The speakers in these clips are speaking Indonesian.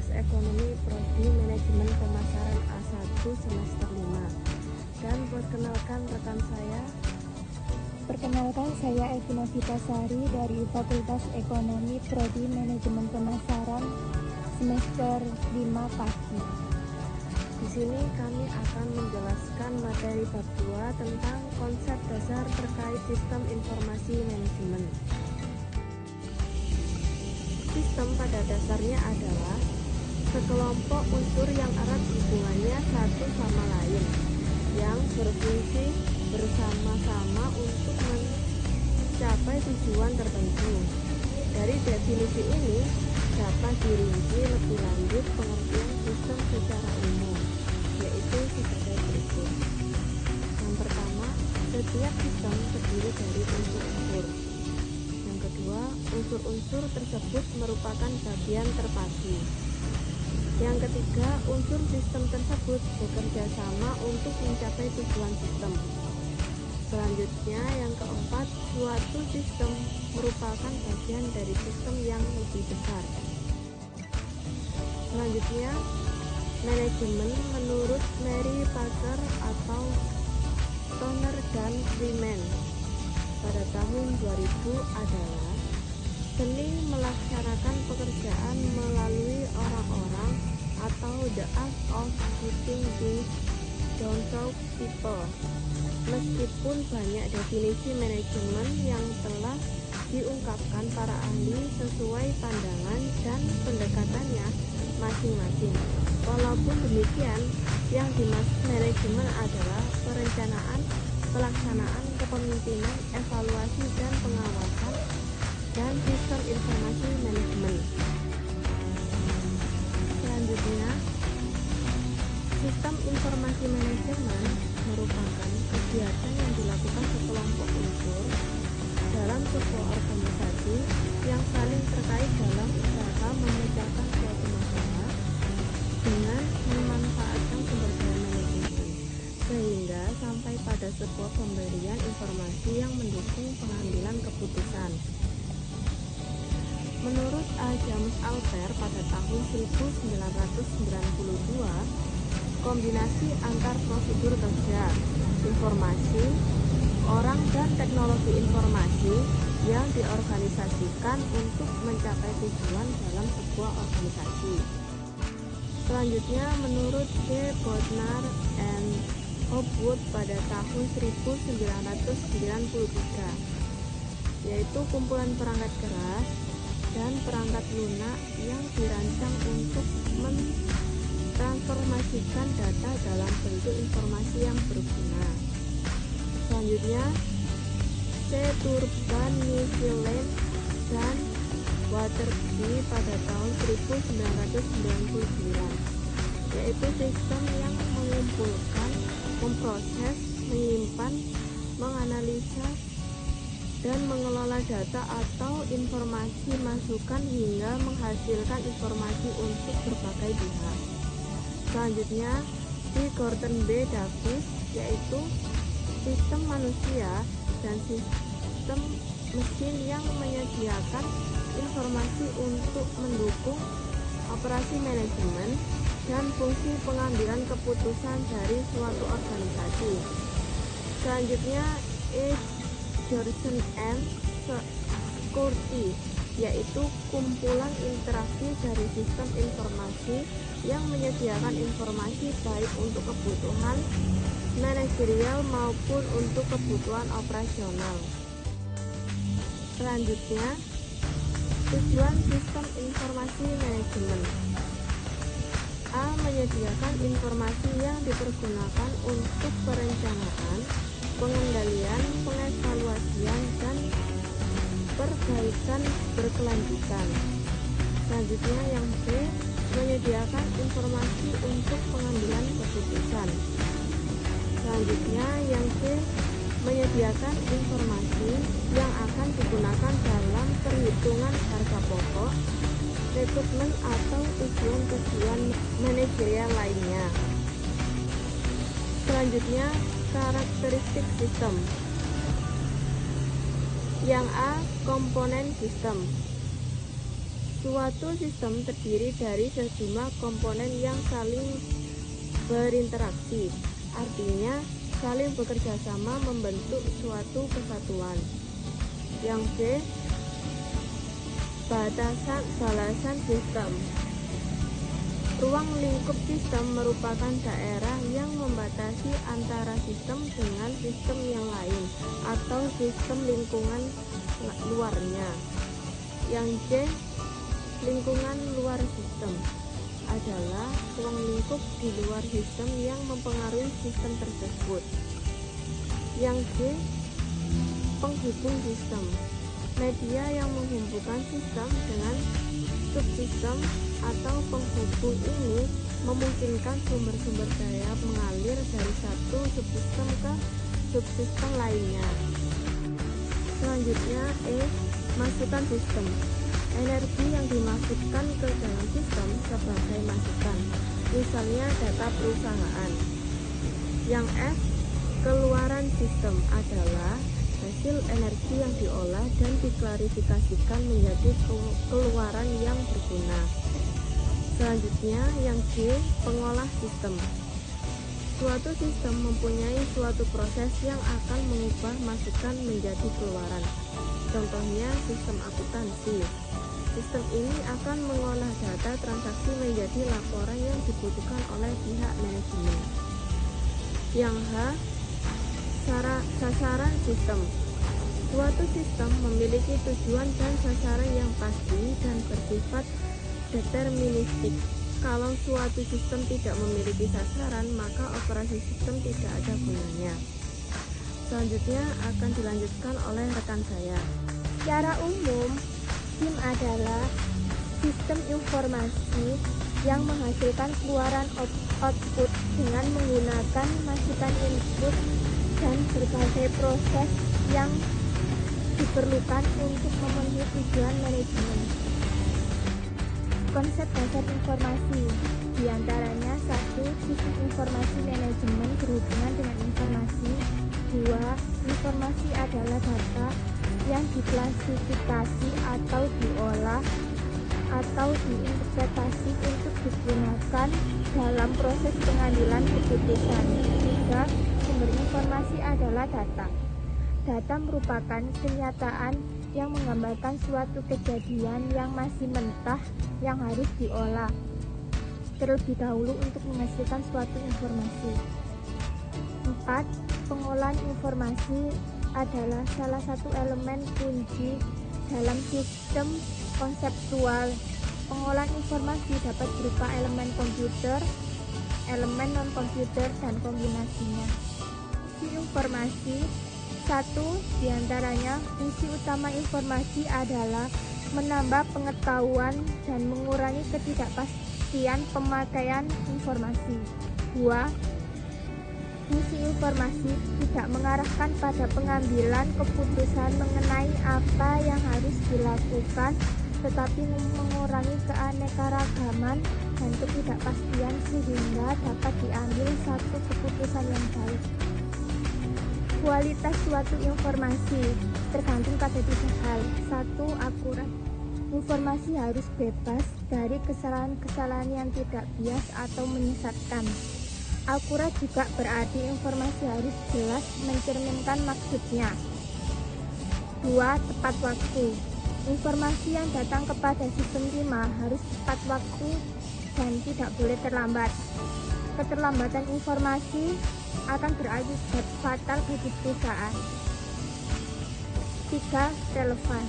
Fakultas Ekonomi Prodi Manajemen Pemasaran A1 semester 5. Dan perkenalkan rekan saya. Perkenalkan, saya Evina Vitasari dari Fakultas Ekonomi Prodi Manajemen Pemasaran semester 5 Pagi. Di sini kami akan menjelaskan materi bab 2 tentang konsep dasar terkait sistem informasi manajemen. Sistem pada dasarnya adalah sekelompok unsur yang erat hubungannya satu sama lain, yang berfungsi bersama-sama untuk mencapai tujuan tertentu. Dari definisi ini dapat dirinci lebih lanjut pengertian sistem secara umum, yaitu sebagai berikut. Yang pertama, setiap sistem terdiri dari unsur-unsur. Yang kedua, unsur-unsur tersebut merupakan bagian terpadu. Yang ketiga, unsur sistem tersebut bekerja sama untuk mencapai tujuan sistem. Selanjutnya, yang keempat, suatu sistem merupakan bagian dari sistem yang lebih besar. Selanjutnya, manajemen menurut Mary Parker atau Toner dan Freeman pada tahun 2000 adalah seni melaksanakan pekerjaan melalui orang-orang atau the art of putting things down to people. Meskipun banyak definisi manajemen yang telah diungkapkan para ahli sesuai pandangan dan pendekatannya masing-masing. Walaupun demikian, yang dimaksud manajemen adalah perencanaan, pelaksanaan, kepemimpinan, evaluasi, dan pengawasan, dan sistem informasi manajemen. Selanjutnya, sistem informasi manajemen merupakan kegiatan yang dilakukan sekelompok unsur dalam sebuah organisasi yang saling terkait dalam usaha memecahkan suatu masalah dengan memanfaatkan sumber daya manajemen, sehingga sampai pada sebuah pemberian informasi yang mendukung pengambilan keputusan. Menurut A. James Alper pada tahun 1992, kombinasi antar prosedur kerja, informasi, orang, dan teknologi informasi yang diorganisasikan untuk mencapai tujuan dalam sebuah organisasi. Selanjutnya, menurut G. Bodnar and Hopwood pada tahun 1993, yaitu kumpulan perangkat keras dan perangkat lunak yang dirancang untuk mentransformasikan data dalam bentuk informasi yang berguna. Selanjutnya, C. Turban, Newfield, dan Waterby pada tahun 1999, yaitu sistem yang mengumpulkan, memproses, menyimpan, menganalisa, dan mengelola data atau informasi masukan hingga menghasilkan informasi untuk berbagai pihak. Selanjutnya, di Gordon B. Davis, yaitu sistem manusia dan sistem mesin yang menyediakan informasi untuk mendukung operasi manajemen dan fungsi pengambilan keputusan dari suatu organisasi. Selanjutnya, Georgeson and Courty, yaitu kumpulan interaksi dari sistem informasi yang menyediakan informasi baik untuk kebutuhan manajerial maupun untuk kebutuhan operasional. Selanjutnya, tujuan sistem informasi manajemen. A. Menyediakan informasi yang dipergunakan untuk perencanaan, pengendalian, pengevaluasian, dan perbaikan berkelanjutan. Selanjutnya, yang B. Menyediakan informasi untuk pengambilan keputusan. Selanjutnya, yang C. Menyediakan informasi yang akan digunakan dalam perhitungan harga pokok, rekrutmen, atau tujuan-tujuan manajerial lainnya. Selanjutnya, karakteristik sistem. Yang A. Komponen sistem. Suatu sistem terdiri dari sejumlah komponen yang saling berinteraksi, artinya saling bekerja sama membentuk suatu kesatuan. Yang B, balasan sistem. Ruang lingkup sistem merupakan daerah yang membatasi antara sistem dengan sistem yang lain atau sistem lingkungan luarnya. Yang C, lingkungan luar sistem adalah ruang lingkup di luar sistem yang mempengaruhi sistem tersebut. Yang D, penghubung sistem, media yang menghubungkan sistem dengan subsistem atau penghubung ini memungkinkan sumber-sumber daya mengalir dari satu subsistem ke subsistem lainnya. Selanjutnya E, masukan sistem. Energi yang dimasukkan ke dalam sistem sebagai masukan, misalnya data perusahaan. Yang F, keluaran sistem adalah hasil energi yang diolah dan diklarifikasikan menjadi keluaran yang berguna. Selanjutnya yang G, pengolah sistem. Suatu sistem mempunyai suatu proses yang akan mengubah masukan menjadi keluaran. Contohnya sistem akuntansi. Sistem ini akan mengolah data transaksi menjadi laporan yang dibutuhkan oleh pihak manajemen. Yang H, sasaran sistem. Suatu sistem memiliki tujuan dan sasaran yang pasti dan bersifat deterministik. Kalau suatu sistem tidak memiliki sasaran, maka operasi sistem tidak ada gunanya. Selanjutnya akan dilanjutkan oleh rekan saya. Secara umum, SIM adalah sistem informasi yang menghasilkan keluaran output dengan menggunakan masukan input dan berbagai proses yang diperlukan untuk memenuhi tujuan manajemen. Konsep dasar informasi diantaranya 1. Sistem informasi manajemen berhubungan dengan informasi. 2. Informasi adalah data yang diklasifikasi atau diolah atau diinterpretasi untuk digunakan dalam proses pengambilan keputusan. 3. Sumber informasi adalah data. Data merupakan kenyataan yang menggambarkan suatu kejadian yang masih mentah yang harus diolah terlebih dahulu untuk menghasilkan suatu informasi. 4. Pengolahan informasi adalah salah satu elemen kunci dalam sistem konseptual. Pengolahan informasi dapat berupa elemen komputer, elemen non-komputer, dan kombinasinya. Fungsi informasi. 1. Diantaranya, fungsi utama informasi adalah menambah pengetahuan dan mengurangi ketidakpastian pemakaian informasi. 2. Fungsi informasi tidak mengarahkan pada pengambilan keputusan mengenai apa yang harus dilakukan, tetapi mengurangi keanekaragaman dan ketidakpastian sehingga dapat diambil satu keputusan yang baik. Kualitas suatu informasi tergantung pada 3 hal. 1. Akurat. Informasi harus bebas dari kesalahan-kesalahan yang tidak bias atau menyesatkan. Akurat juga berarti informasi harus jelas mencerminkan maksudnya. 2. Tepat waktu. Informasi yang datang kepada sistem 5 harus tepat waktu dan tidak boleh terlambat. Keterlambatan informasi akan berakibat fatal bagi perusahaan. 3. Relevan.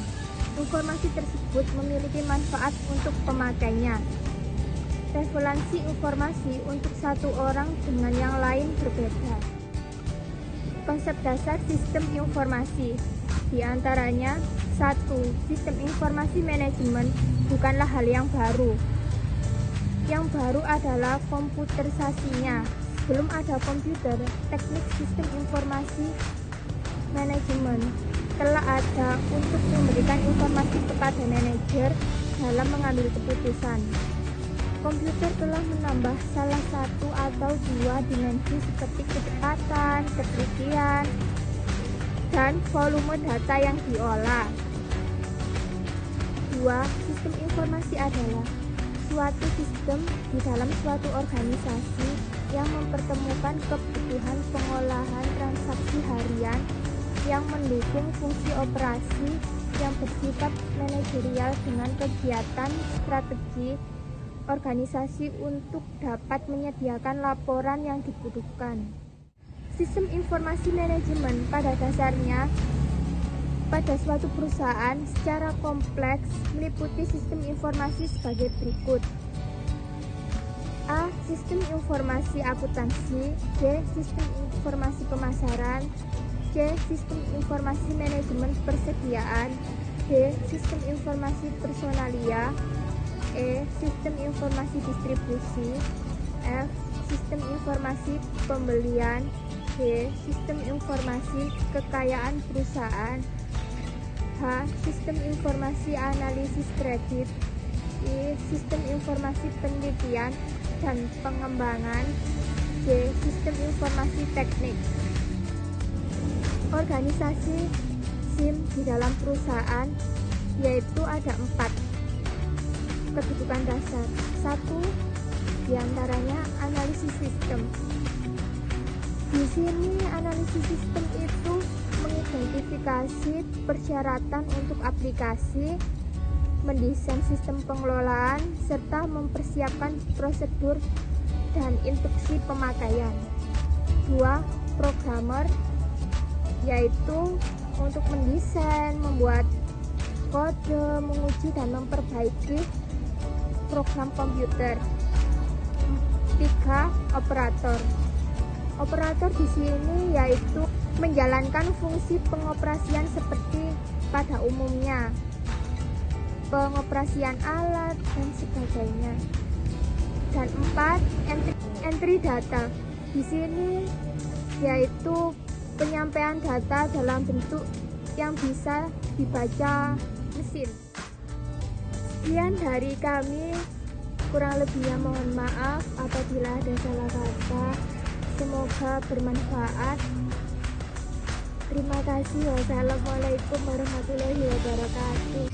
Informasi tersebut memiliki manfaat untuk pemakainya. Relevansi informasi untuk satu orang dengan yang lain berbeda. Konsep dasar sistem informasi diantaranya 1. Sistem informasi manajemen bukanlah hal yang baru. Yang baru adalah komputerisasinya. Sebelum ada komputer, teknik sistem informasi manajemen telah ada untuk memberikan informasi kepada manajer dalam mengambil keputusan. Komputer telah menambah salah satu atau 2 dimensi seperti kecepatan, ketelitian, dan volume data yang diolah. 2. Dua, sistem informasi adalah suatu sistem di dalam suatu organisasi yang mempertemukan kebutuhan pengolahan transaksi harian yang mendukung fungsi operasi yang bersifat manajerial dengan kegiatan strategi organisasi untuk dapat menyediakan laporan yang dibutuhkan. Sistem informasi manajemen pada dasarnya pada suatu perusahaan secara kompleks meliputi sistem informasi sebagai berikut. A. Sistem informasi akuntansi. B. Sistem informasi pemasaran. C. Sistem informasi manajemen persediaan. D. Sistem informasi personalia. E. Sistem informasi distribusi. F. Sistem informasi pembelian. G. Sistem informasi kekayaan perusahaan. H. Sistem informasi analisis kredit. I. Sistem informasi penelitian dan pengembangan. J. Sistem informasi teknik. Organisasi SIM di dalam perusahaan yaitu ada 4 kedudukan dasar. 1. Diantaranya analisis sistem. Di sini analisis sistem itu mengidentifikasi persyaratan untuk aplikasi, mendesain sistem pengelolaan, serta mempersiapkan prosedur dan instruksi pemakaian. 2. Programmer, yaitu untuk mendesain, membuat kode, menguji dan memperbaiki program komputer. 3. Operator. Operator di sini yaitu menjalankan fungsi pengoperasian seperti pada umumnya, pengoperasian alat dan sebagainya. Dan 4. Entry data. Di sini yaitu penyampaian data dalam bentuk yang bisa dibaca mesin. Sekian dari kami, kurang lebihnya mohon maaf apabila ada salah kata. Semoga bermanfaat. Terima kasih. Wassalamualaikum warahmatullahi wabarakatuh.